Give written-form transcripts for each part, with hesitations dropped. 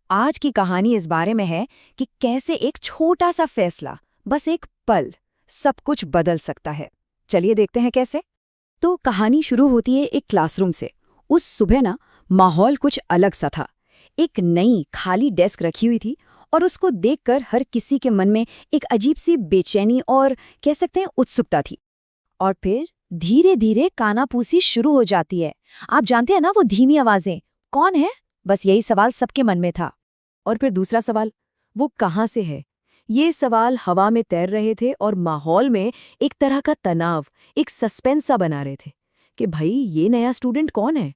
आज की कहानी इस बारे में है कि कैसे एक छोटा सा फैसला, बस एक पल, सब कुछ बदल सकता है। चलिए देखते हैं कैसे। तो कहानी शुरू होती है एक क्लासरूम से। उस सुबह ना माहौल कुछ अलग सा था। एक नई खाली डेस्क रखी हुई थी और उसको देखकर हर किसी के मन में एक अजीब सी बेचैनी और कह सकते हैं उत्सुकता थी। और फिर धीरे धीरे कानाफूसी शुरू हो जाती है। आप जानते हैं ना, वो धीमी आवाजें, कौन है? बस यही सवाल सबके मन में था। और फिर दूसरा सवाल, वो कहाँ से है? ये सवाल हवा में तैर रहे थे और माहौल में एक तरह का तनाव, एक सस्पेंस सा बना रहे थे कि भाई ये नया स्टूडेंट कौन है।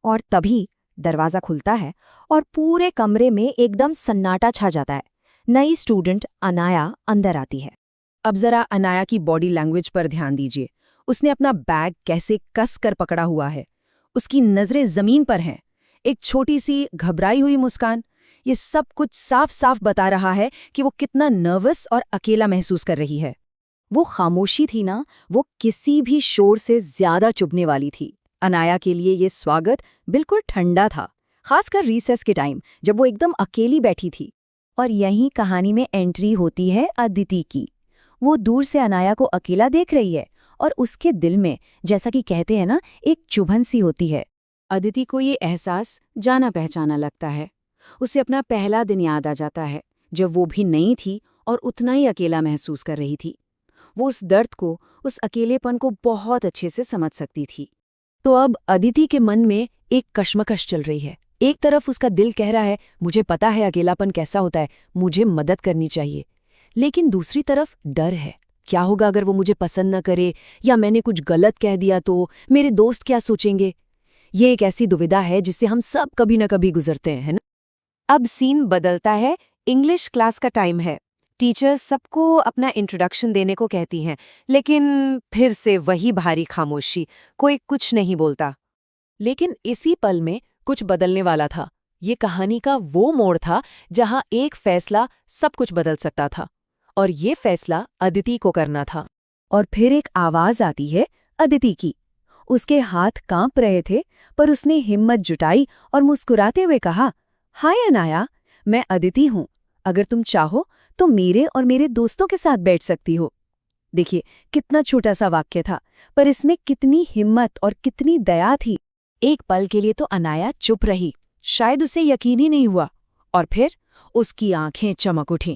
और तभी दरवाजा खुलता है और पूरे कमरे में एकदम सन्नाटा छा जाता है। नई स्टूडेंट अनाया अंदर आती है। अब जरा अनाया की बॉडी लैंग्वेज पर ध्यान दीजिए। उसने अपना बैग कैसे कस कर पकड़ा हुआ है। उसकी नजरें जमीन पर हैं। एक छोटी सी घबराई हुई मुस्कान, ये सब कुछ साफ साफ बता रहा है कि वो कितना नर्वस और अकेला महसूस कर रही है। वो खामोशी थी ना, वो किसी भी शोर से ज्यादा चुभने वाली थी। अनाया के लिए ये स्वागत बिल्कुल ठंडा था, खासकर रीसेस के टाइम जब वो एकदम अकेली बैठी थी। और यहीं कहानी में एंट्री होती है अदिति की। वो दूर से अनाया को अकेला देख रही है और उसके दिल में, जैसा कि कहते हैं ना, एक चुभन सी होती है। अदिति को ये एहसास जाना पहचाना लगता है। उसे अपना पहला दिन याद आ जाता है जब वो भी नई थी और उतना ही अकेला महसूस कर रही थी। वो उस दर्द को, उस अकेलेपन को बहुत अच्छे से समझ सकती थी। तो अब अदिति के मन में एक कश्मकश चल रही है। एक तरफ उसका दिल कह रहा है, मुझे पता है अकेलापन कैसा होता है, मुझे मदद करनी चाहिए। लेकिन दूसरी तरफ डर है, क्या होगा अगर वो मुझे पसंद न करे, या मैंने कुछ गलत कह दिया तो मेरे दोस्त क्या सोचेंगे। ये एक ऐसी दुविधा है जिससे हम सब कभी न कभी गुजरते हैं, है ना। अब सीन बदलता है। इंग्लिश क्लास का टाइम है। टीचर सबको अपना इंट्रोडक्शन देने को कहती हैं, लेकिन फिर से वही भारी खामोशी, कोई कुछ नहीं बोलता। लेकिन इसी पल में कुछ बदलने वाला था। ये कहानी का वो मोड़ था जहां एक फैसला सब कुछ बदल सकता था, और ये फैसला अदिति को करना था। और फिर एक आवाज आती है अदिति की। उसके हाथ कांप रहे थे, पर उसने हिम्मत जुटाई और मुस्कुराते हुए कहा, हाय अनाया, मैं अदिति हूँ। अगर तुम चाहो तो मेरे और मेरे दोस्तों के साथ बैठ सकती हो। देखिए, कितना छोटा सा वाक्य था, पर इसमें कितनी हिम्मत और कितनी दया थी। एक पल के लिए तो अनाया चुप रही, शायद उसे यकीन ही नहीं हुआ। और फिर उसकी आंखें चमक उठीं।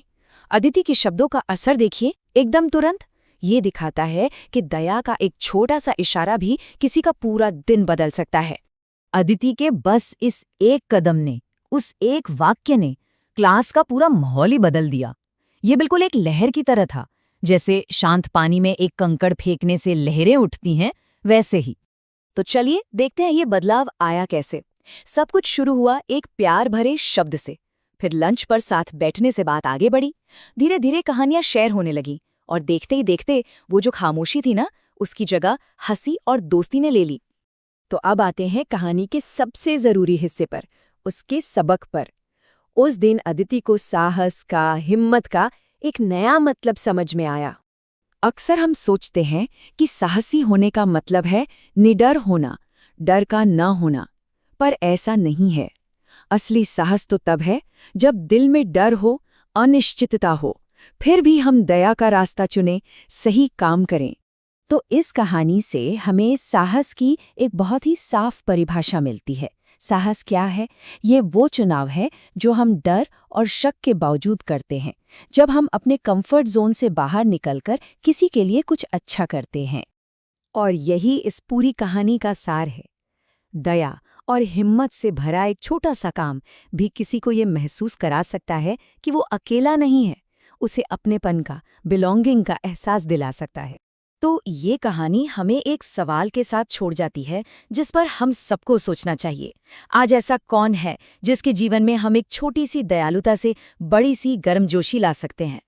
अदिति के शब्दों का असर देखिए, एकदम तुरंत। ये दिखाता है कि दया का एक छोटा सा इशारा भी किसी का पूरा दिन बदल सकता है। अदिति के बस इस एक कदम ने, उस एक वाक्य ने क्लास का पूरा माहौल ही बदल दिया। ये बिल्कुल एक लहर की तरह था, जैसे शांत पानी में एक कंकड़ फेंकने से लहरें उठती हैं, वैसे ही। तो चलिए देखते हैं ये बदलाव आया कैसे। सब कुछ शुरू हुआ एक प्यार भरे शब्द से। फिर लंच पर साथ बैठने से बात आगे बढ़ी। धीरे धीरे कहानियां शेयर होने लगी, और देखते ही देखते वो जो खामोशी थी ना, उसकी जगह हंसी और दोस्ती ने ले ली। तो अब आते हैं कहानी के सबसे जरूरी हिस्से पर, उसके सबक पर। उस दिन अदिति को साहस का, हिम्मत का एक नया मतलब समझ में आया। अक्सर हम सोचते हैं कि साहसी होने का मतलब है निडर होना, डर का न होना, पर ऐसा नहीं है। असली साहस तो तब है जब दिल में डर हो, अनिश्चितता हो, फिर भी हम दया का रास्ता चुनें, सही काम करें। तो इस कहानी से हमें साहस की एक बहुत ही साफ परिभाषा मिलती है। साहस क्या है? ये वो चुनाव है जो हम डर और शक के बावजूद करते हैं, जब हम अपने कंफर्ट जोन से बाहर निकलकर किसी के लिए कुछ अच्छा करते हैं। और यही इस पूरी कहानी का सार है। दया और हिम्मत से भरा एक छोटा सा काम भी किसी को ये महसूस करा सकता है कि वो अकेला नहीं है, उसे अपनेपन का, बिलोंगिंग का एहसास दिला सकता है। तो ये कहानी हमें एक सवाल के साथ छोड़ जाती है, जिस पर हम सबको सोचना चाहिए। आज ऐसा कौन है जिसके जीवन में हम एक छोटी सी दयालुता से बड़ी सी गर्मजोशी ला सकते हैं?